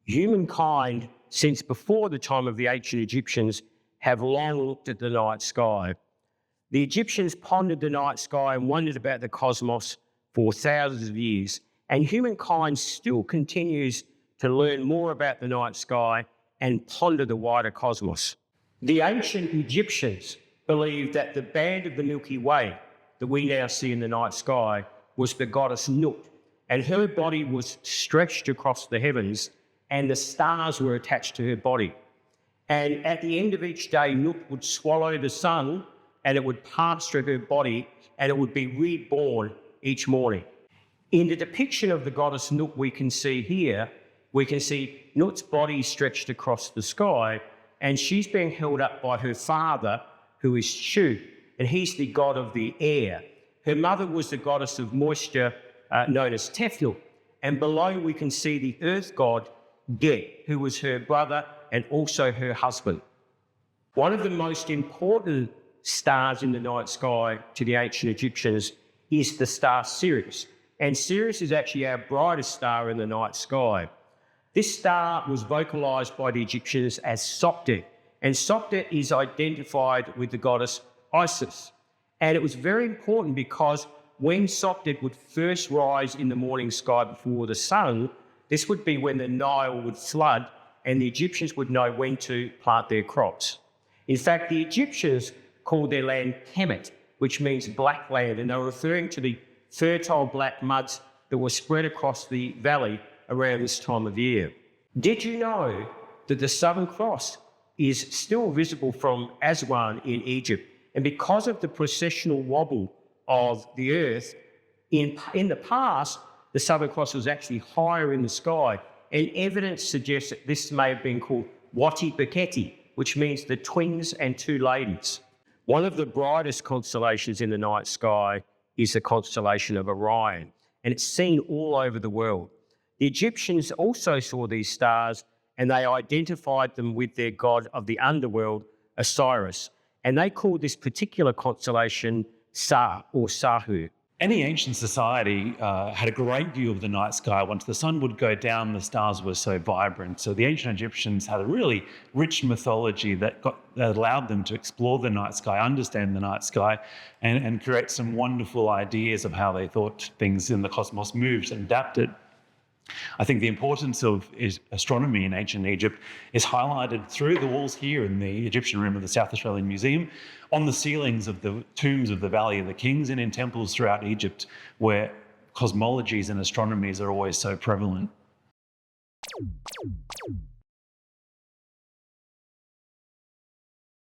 Humankind, since before the time of the ancient Egyptians, have long looked at the night sky. The Egyptians pondered the night sky and wondered about the cosmos for thousands of years, and humankind still continues to learn more about the night sky and ponder the wider cosmos. The ancient Egyptians believed that the band of the Milky Way that we now see in the night sky was the goddess Nut, and her body was stretched across the heavens, and the stars were attached to her body. And at the end of each day, Nut would swallow the sun, and it would pass through her body, and it would be reborn each morning. In the depiction of the goddess Nut we can see here, we can see Nut's body stretched across the sky, and she's being held up by her father, who is Shu, and he's the god of the air. Her mother was the goddess of moisture, known as Tethil, and below we can see the earth god, Ge, who was her brother and also her husband. One of the most important stars in the night sky to the ancient Egyptians is the star Sirius, and Sirius is actually our brightest star in the night sky. This star was vocalized by the Egyptians as Sopdet, and Sopdet is identified with the goddess Isis. And it was very important because when Sopdet would first rise in the morning sky before the sun, this would be when the Nile would flood and the Egyptians would know when to plant their crops. In fact, the Egyptians called their land Kemet, which means black land, and they were referring to the fertile black muds that were spread across the valley around this time of year. Did you know that the Southern Cross is still visible from Aswan in Egypt? And because of the precessional wobble of the Earth, in the past, the Southern Cross was actually higher in the sky, and evidence suggests that this may have been called Wati Beketi, which means the twins and two ladies. One of the brightest constellations in the night sky is the constellation of Orion, and it's seen all over the world. The Egyptians also saw these stars, and they identified them with their god of the underworld, Osiris, and they called this particular constellation Sa, or Sahu. Any ancient society had a great view of the night sky. Once the sun would go down, the stars were so vibrant. So the ancient Egyptians had a really rich mythology that allowed them to explore the night sky, understand the night sky, and create some wonderful ideas of how they thought things in the cosmos moved and adapted. I think the importance of astronomy in ancient Egypt is highlighted through the walls here in the Egyptian Room of the South Australian Museum, on the ceilings of the tombs of the Valley of the Kings, and in temples throughout Egypt where cosmologies and astronomies are always so prevalent.